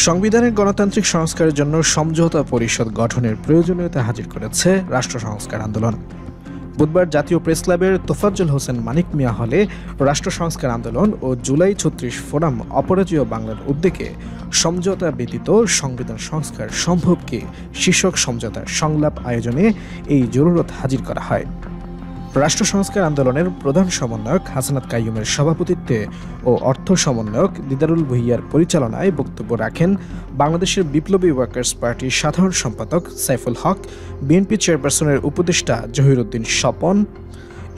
সংবিধানের গণতান্ত্রিক সংস্কারের জন্য সমঝোতা পরিষদ গঠনের প্রয়োজনীয়তা হাজির করেছে রাষ্ট্র সংস্কার আন্দোলন। বুধবার জাতীয় প্রেস ক্লাবের তোফাজ্জল হোসেন মানিক মিয়া হলে রাষ্ট্র সংস্কার আন্দোলন ও জুলাই ৩৬ ফোরাম অপরাজেয় বাংলার উদ্যোগে সমঝোতা ব্যতীত সংবিধান সংস্কার সম্ভব কি শীর্ষক সমঝোতার সংলাপ আয়োজনে এই জরুরত হাজির করা হয়। রাষ্ট্র সংস্কার আন্দোলনের প্রধান সমন্বয়ক হাসনাত কাইয়ুমের সভাপতিত্বে ও অর্থ সমন্বয়ক দিদারুল ভূঁইয়ার পরিচালনায় বক্তব্য রাখেন বাংলাদেশের বিপ্লবী ওয়ার্কার্স পার্টির সাধারণ সম্পাদক সাইফুল হক, বিএনপি চেয়ারপারসনের উপদেষ্টা জহিরুদ্দিন স্বপন,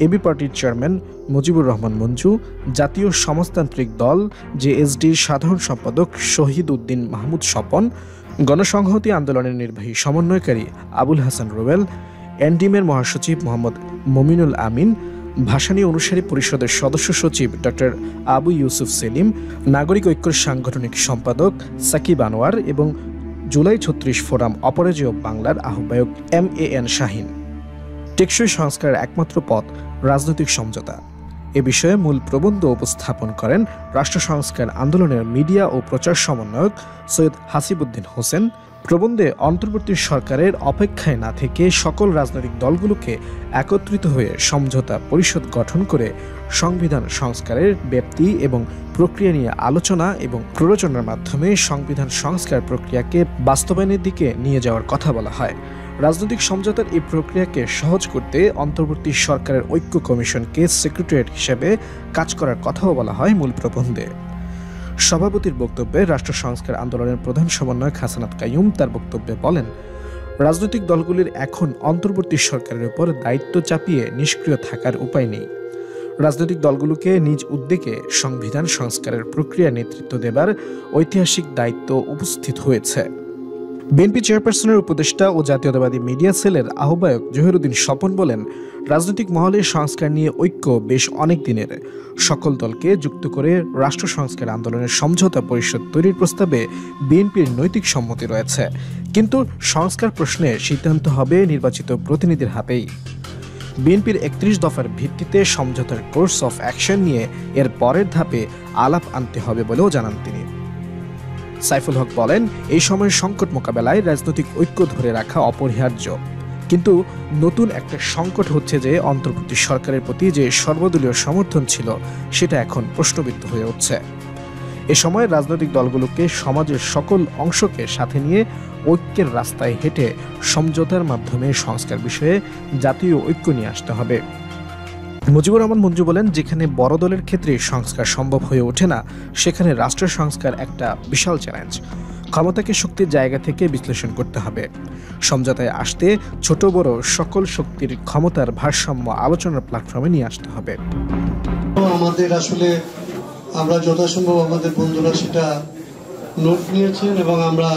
এবি পার্টির চেয়ারম্যান মুজিবুর রহমান মঞ্জু, জাতীয় সমাজতান্ত্রিক দল জেএসডির সাধারণ সম্পাদক শহীদ উদ্দিন মাহমুদ স্বপন, গণসংহতি আন্দোলনের নির্বাহী সমন্বয়কারী আবুল হাসান রুবেল, এনডিএমের মহাসচিব মোহাম্মদ মমিনুল আমিন, ভাসানী অনুসারী পরিষদের সদস্য সচিব ডক্টর আবু ইউসুফ সেলিম, নাগরিক ঐক্যের সাংগঠনিক সম্পাদক সাকিব আনোয়ার এবং জুলাই ৩৬ ফোরাম অপরাজেয় বাংলার আহ্বায়ক MAN শাহীন। টেকসই সংস্কারের একমাত্র পথ রাজনৈতিক সমঝোতা। এ বিষয়ে মূল প্রবন্ধ উপস্থাপন করেন রাষ্ট্র সংস্কার আন্দোলনের মিডিয়া ও প্রচার সমন্বয়ক সৈয়দ হাসিবউদ্দিন হোসেন। প্রবন্ধে অন্তর্বর্তী সরকারের অপেক্ষায় না থেকে সকল রাজনৈতিক দলগুলোকে একত্রিত হয়ে সমঝোতা পরিষদ গঠন করে সংবিধান সংস্কারের ব্যাপ্তি এবং প্রক্রিয়া নিয়ে আলোচনা এবং প্ররোচনার মাধ্যমে সংবিধান সংস্কার প্রক্রিয়াকে বাস্তবায়নের দিকে নিয়ে যাওয়ার কথা বলা হয়। রাজনৈতিক সমঝোতার এই প্রক্রিয়াকে সহজ করতে অন্তর্বর্তী সরকারের ঐক্য কমিশনকে সেক্রেটারিয়েট হিসেবে কাজ করার কথাও বলা হয় মূল প্রবন্ধে। সভাপতির বক্তব্যে রাষ্ট্র সংস্কার আন্দোলনের প্রধান সমন্বয়ক হাসনাত কাইয়ুম তার বক্তব্যে বলেন, রাজনৈতিক দলগুলির এখন অন্তর্বর্তী সরকারের উপর দায়িত্ব চাপিয়ে নিষ্ক্রিয় থাকার উপায় নেই। রাজনৈতিক দলগুলোকে নিজ উদ্যোগে সংবিধান সংস্কারের প্রক্রিয়া নেতৃত্ব দেবার ঐতিহাসিক দায়িত্ব উপস্থিত হয়েছে। বিএনপি চেয়ারপারসনের উপদেষ্টা ও জাতীয়তাবাদী মিডিয়া সেলের আহ্বায়ক জহিরুদ্দিন স্বপন বলেন, রাজনৈতিক মহলে সংস্কার নিয়ে ঐক্য বেশ অনেক দিনের। সকল দলকে যুক্ত করে রাষ্ট্র সংস্কার আন্দোলনের সমঝোতা পরিষদ তৈরির প্রস্তাবে বিএনপির নৈতিক সম্মতি রয়েছে, কিন্তু সংস্কার প্রশ্নে সিদ্ধান্ত হবে নির্বাচিত প্রতিনিধির হাতেই। বিএনপির ৩১ দফার ভিত্তিতে সমঝোতার কোর্স অফ অ্যাকশন নিয়ে এর পরের ধাপে আলাপ আনতে হবে বলেও জানান তিনি। সাইফুল হক বলেন, এই সময়ের সংকট মোকাবেলায় রাজনৈতিক ঐক্য ধরে রাখা অপরিহার্য, কিন্তু নতুন একটা সংকট হচ্ছে যে অন্তর্বর্তী সরকারের প্রতি যে সর্বদলীয় সমর্থন ছিল সেটা এখন প্রশ্নবিদ্ধ হয়ে উঠছে। এ সময় রাজনৈতিক দলগুলোকে সমাজের সকল অংশকে সাথে নিয়ে ঐক্যের রাস্তায় হেঁটে সমঝোতার মাধ্যমে সংস্কার বিষয়ে জাতীয় ঐক্য নিয়ে আসতে হবে। মুজিবুর রহমান মঞ্জু বলেন, যেখানে বড় দলের ক্ষেত্রে সংস্কার সম্ভব হয়ে ওঠে না, সেখানে রাষ্ট্রের সংস্কার একটা বিশাল চ্যালেঞ্জ। ক্ষমতাকে শক্তির জায়গা থেকে বিশ্লেষণ করতে হবে। সমঝোতায় আসতে ছোট বড় সকল শক্তির ক্ষমতার ভারসাম্য আলোচনার প্ল্যাটফর্মে নিয়ে আসতে হবে। আমাদের আসলে আমরা যথাসম্ভব আমাদের বন্ধুরা সেটা নোট নিয়েছেন এবং আমরা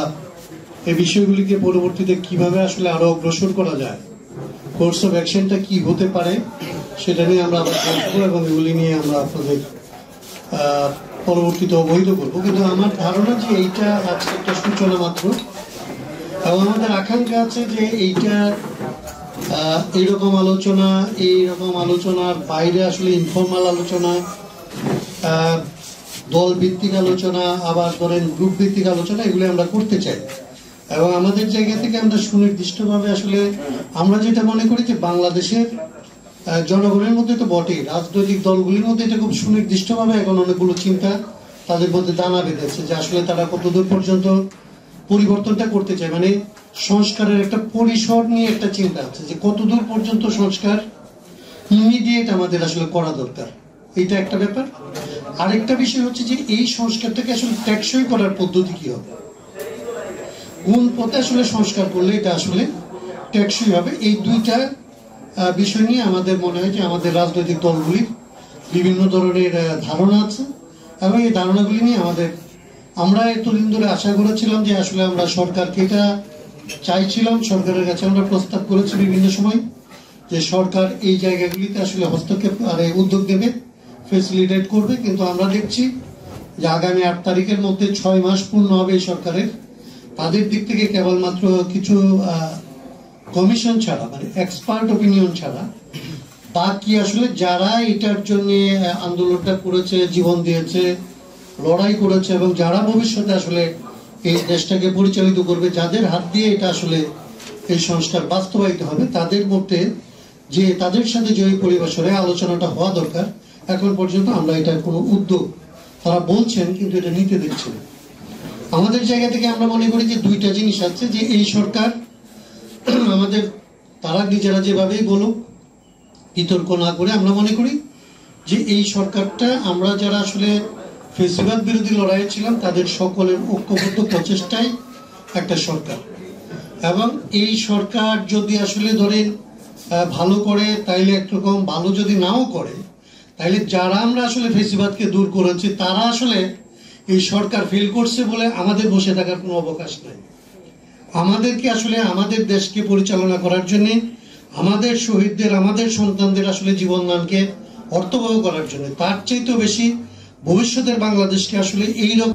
এই বিষয়গুলিকে পরবর্তীতে কিভাবে আসলে আরো অগ্রসর করা যায়, কোর্স অফ অ্যাকশনটা কি হতে পারে সেটা নিয়ে আমরা আবার বলবো এবং এগুলি নিয়ে আমরা আপনাদের পরবর্তীতে অবহিত করবো। কিন্তু আমার ধারণা যে এইটা আজকে একটা সূচনা মাত্র, এবং আমাদের আকাঙ্ক্ষা আছে যে এইটা এইরকম আলোচনার বাইরে আসলে ইনফর্মাল আলোচনা, দল ভিত্তিক আলোচনা, আবার ধরেন গ্রুপ ভিত্তিক আলোচনা, এগুলি আমরা করতে চাই। এবং আমাদের জায়গা থেকে আমরা সুনির্দিষ্টভাবে আসলে আমরা যেটা মনে করি যে বাংলাদেশের জনগণের মধ্যে তো বটেই, রাজনৈতিক দলগুলির মধ্যে এটা খুব সুনির্দিষ্টভাবে এখন অনেকগুলো চিন্তা তাদের মধ্যে দানা বেঁধেছে যে আসলে তারা কতদূর পর্যন্ত পরিবর্তনটা করতে চায়, মানে সংস্কারের একটা পরিসর নিয়ে একটা চিন্তা আছে যে কতদূর পর্যন্ত সংস্কার ইমিডিয়েট আমাদের আসলে করা দরকার, এইটা একটা ব্যাপার। আরেকটা বিষয় হচ্ছে যে এই সংস্কারটাকে আসলে টেকসই করার পদ্ধতি কি হবে, কোন পথে আসলে সংস্কার করলে এটা আসলে টেকসই হবে। এই দুইটা বিষয় নিয়ে আমাদের মনে হয় যে আমাদের রাজনৈতিক দলগুলির বিভিন্ন ধরনের ধারণা আছে, এবং এই ধারণাগুলি নিয়ে আমরা এতদিন ধরে আশা করেছিলাম যে আসলে আমরা সরকারকে এটা চাইছিলাম, সরকারের কাছে আমরা প্রস্তাব করেছি বিভিন্ন সময় যে সরকার এই জায়গাগুলিতে আসলে হস্তক্ষেপ আর উদ্যোগ নেবে, ফেসিলিটেট করবে। কিন্তু আমরা দেখছি যে আগামী 8 তারিখের মধ্যে 6 মাস পূর্ণ হবে এই সরকারের, তাদের দিক থেকে কেবলমাত্র কিছু কমিশন ছাড়া, মানে এক্সপার্ট ওপিনিয়ন ছাড়া, বাকি আসলে যারা এটার জন্য আন্দোলনটা করেছে, জীবন দিয়েছে, লড়াই করেছে এবং যারা ভবিষ্যতে আসলে এই দেশটাকে পরিচালিত করবে, যাদের হাত দিয়ে এটা আসলে এই সংস্কার বাস্তবায়িত হবে, তাদের মধ্যে যে তাদের সাথে যে ওই পরিবেশরে আলোচনাটা হওয়া দরকার, এখন পর্যন্ত আমরা এটার কোনো উদ্যোগ তারা বলছেন কিন্তু এটা নিতে দিচ্ছে না। আমাদের জায়গা থেকে আমরা মনে করি যে দুইটা জিনিস আছে, যে এই সরকার আমাদের তারা নিজেরা যেভাবেই বলুক বিতর্ক না করে, আমরা মনে করি যে এই সরকারটা আমরা যারা আসলে ফেসিবাদ বিরোধী লড়াইয়ে ছিলাম তাদের সকলের ঐক্যবদ্ধ প্রচেষ্টায় একটা সরকার, এবং এই সরকার যদি আসলে ধরেন ভালো করে তাইলে একরকম, ভালো যদি নাও করে তাইলে যারা আমরা আসলে ফেসিবাদকে দূর করেছি তারা আসলে এই সরকার ফেল করছে বলে আমাদের বসে থাকার কোনো অবকাশ নাই। আমাদেরকে আসলে আমাদের দেশকে পরিচালনা করার জন্য, আমাদের শহীদদের, আমাদের সন্তানদের আসলে জীবনদানকে অর্থবহ করার জন্য, তার চাইতেও বেশি ভবিষ্যতের বাংলাদেশকে আসলে এইরকম